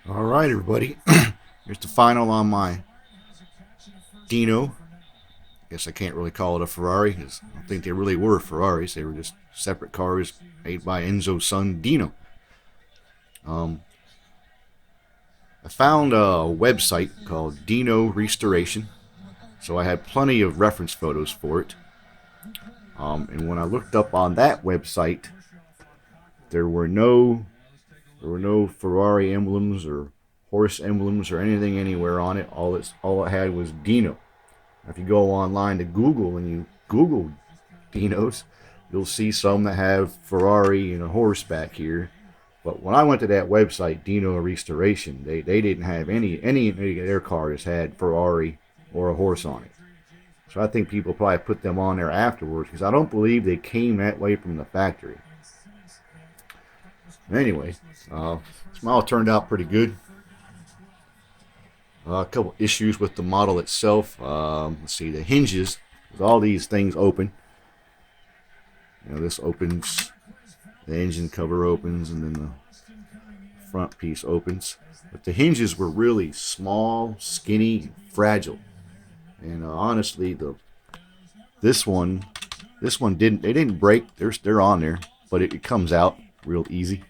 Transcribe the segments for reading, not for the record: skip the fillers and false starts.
All right, everybody. Here's the final on my Dino. Guess I can't really call it a Ferrari because I don't think they really were Ferraris. They were just separate cars made by Enzo's son Dino. Um, I found a website called Dino Restoration, so I had plenty of reference photos for it. And when I looked up on that website, there were no Ferrari emblems or horse emblems or anything anywhere on it. All it had was Dino. If you go online to Google and you Google Dinos, you'll see some that have Ferrari and a horse back here. But when I went to that website, Dino Restoration, they didn't have any of their cars had Ferrari or a horse on it. So I think people probably put them on there afterwards because I don't believe they came that way from the factory. Anyway, this model turned out pretty good. A couple issues with the model itself. Let's see, the hinges. All these things open. This opens, the engine cover opens, and then the front piece opens. But the hinges were really small, skinny, fragile. And honestly, this one didn't break. They're on there, but it comes out real easy.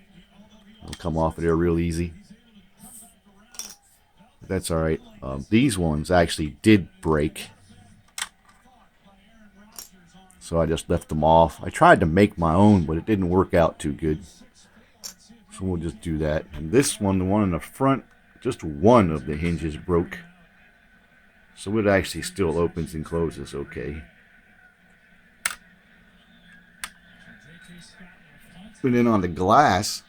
It'll come off of there real easy. That's all right. These ones actually did break, so I just left them off. I tried to make my own, but it didn't work out too good. So we'll just do that. And this one, the one in the front, just one of the hinges broke. So it actually still opens and closes okay. And then on the glass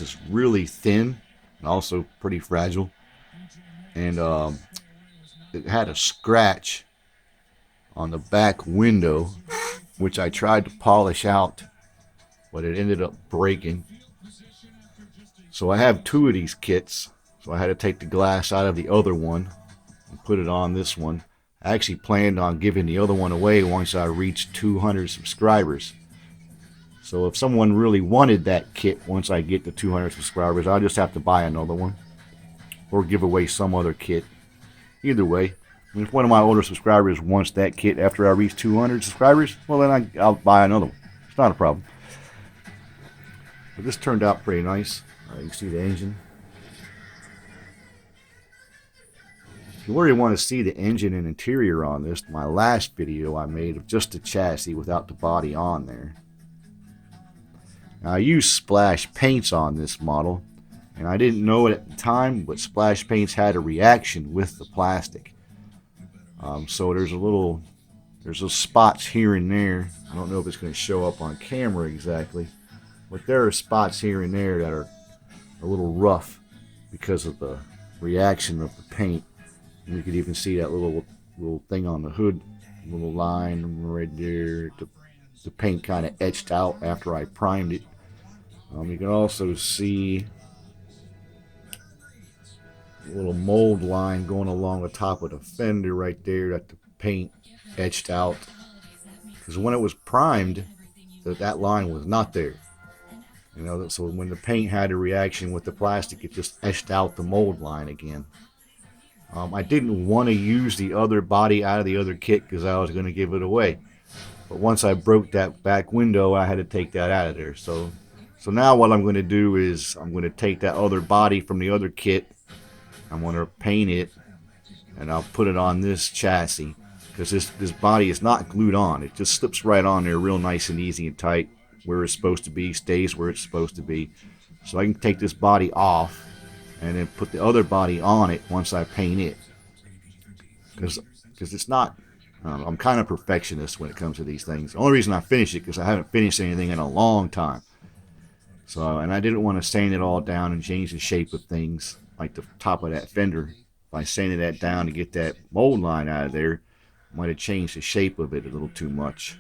is really thin and also pretty fragile. And it had a scratch on the back window, which I tried to polish out, but it ended up breaking. So I have two of these kits, so I had to take the glass out of the other one and put it on this one. I actually planned on giving the other one away once I reached 200 subscribers. So if someone really wanted that kit once I get to 200 subscribers, I'll just have to buy another one or give away some other kit. Either way, if one of my older subscribers wants that kit after I reach 200 subscribers, well then I'll buy another one. It's not a problem. But this turned out pretty nice. You can see the engine. If you really want to see the engine and interior on this, my last video I made of just the chassis without the body on there. Now, I used splash paints on this model, and I didn't know it at the time, but splash paints had a reaction with the plastic. So there's those spots here and there. I don't know if it's going to show up on camera exactly, but there are spots here and there that are a little rough because of the reaction of the paint. And you could even see that little thing on the hood, little line right there. The paint kind of etched out after I primed it. You can also see a little mold line going along the top of the fender right there that the paint etched out. Because when it was primed, that line was not there. So when the paint had a reaction with the plastic, it just etched out the mold line again. I didn't want to use the other body out of the other kit because I was going to give it away. But once I broke that back window, I had to take that out of there. So now what I'm going to do is I'm going to take that other body from the other kit. I'm going to paint it, and I'll put it on this chassis because this body is not glued on. It just slips right on there real nice and easy and tight where it's supposed to be, stays where it's supposed to be. So I can take this body off and then put the other body on it once I paint it. Because it's not, I'm kind of perfectionist when it comes to these things. The only reason I finish it because I haven't finished anything in a long time. So, and I didn't want to sand it all down and change the shape of things like the top of that fender. If I sanded that down to get that mold line out of there, I might have changed the shape of it a little too much.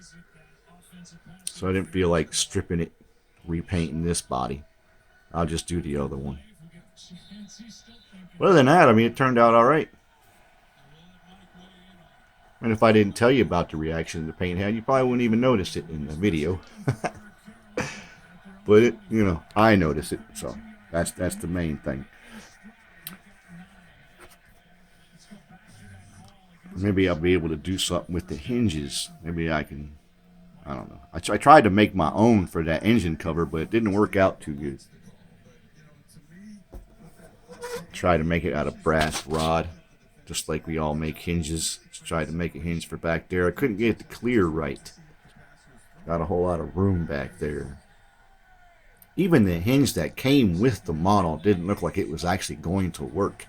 So I didn't feel like stripping it, repainting this body. I'll just do the other one. But other than that, I mean, it turned out all right. And if I didn't tell you about the reaction the paint had, you probably wouldn't even notice it in the video. But I noticed it, so That's the main thing. Maybe I'll be able to do something with the hinges. Maybe I can. I don't know. I tried to make my own for that engine cover, but it didn't work out too good. Tried to make it out of brass rod, just like we all make hinges. Just tried to make a hinge for back there. I couldn't get it to clear right. Got a whole lot of room back there. Even the hinge that came with the model didn't look like it was actually going to work.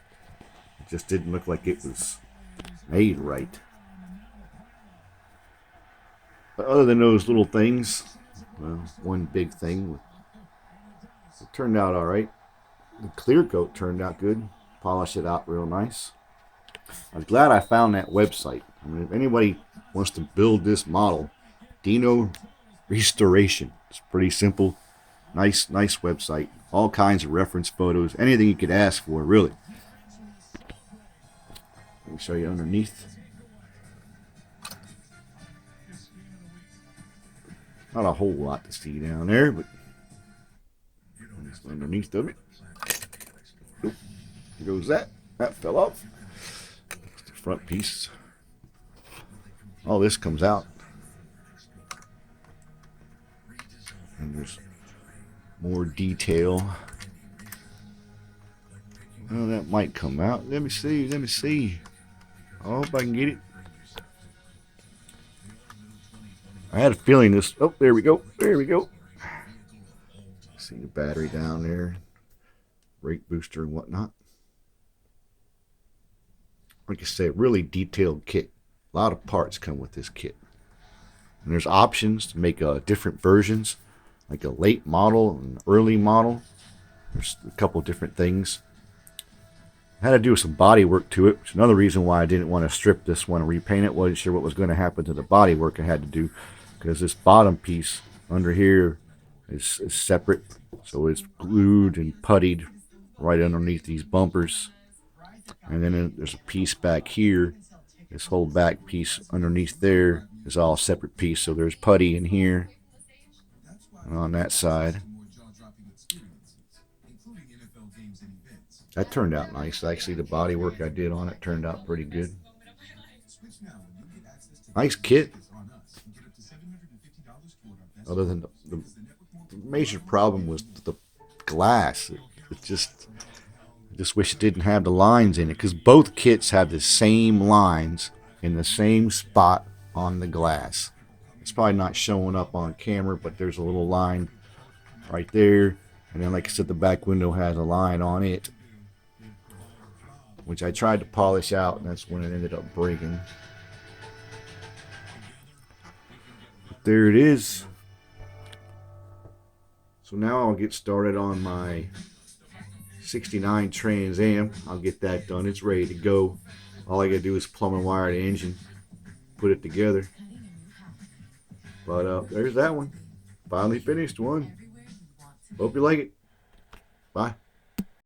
It just didn't look like it was made right. But other than those little things, well, one big thing, it turned out all right. The clear coat turned out good. Polished it out real nice. I was glad I found that website. I mean, if anybody wants to build this model, Dino Restoration. It's pretty simple. Nice website. All kinds of reference photos. Anything you could ask for, really. Let me show you underneath. Not a whole lot to see down there, but underneath of it. Oop, there goes that. That fell off. The front piece. All this comes out. And there's more detail. Oh, that might come out. Let me see. I hope I can get it. I had a feeling this. Oh, there we go. See the battery down there. Brake booster and whatnot. Like I said, really detailed kit. A lot of parts come with this kit. And there's options to make different versions, like a late model and early model. There's a couple different things. I had to do some body work to it, which is another reason why I didn't want to strip this one and repaint it. Wasn't sure what was going to happen to the body work I had to do, because this bottom piece under here is separate, so it's glued and puttied right underneath these bumpers. And then there's a piece back here. This whole back piece underneath there is all a separate piece, so there's putty in here and on that side. That turned out nice. Actually, the body work I did on it turned out pretty good. Nice kit. Other than the major problem was the glass. It just wish it didn't have the lines in it, because both kits have the same lines in the same spot on the glass. It's probably not showing up on camera, but there's a little line right there, and then like I said, the back window has a line on it, which I tried to polish out, and that's when it ended up breaking. But there it is. So now I'll get started on my 69 Trans Am. I'll get that done. It's ready to go. All I gotta do is plumb and wire the engine, put it together. But there's that one. Finally finished one. Hope you like it. Bye.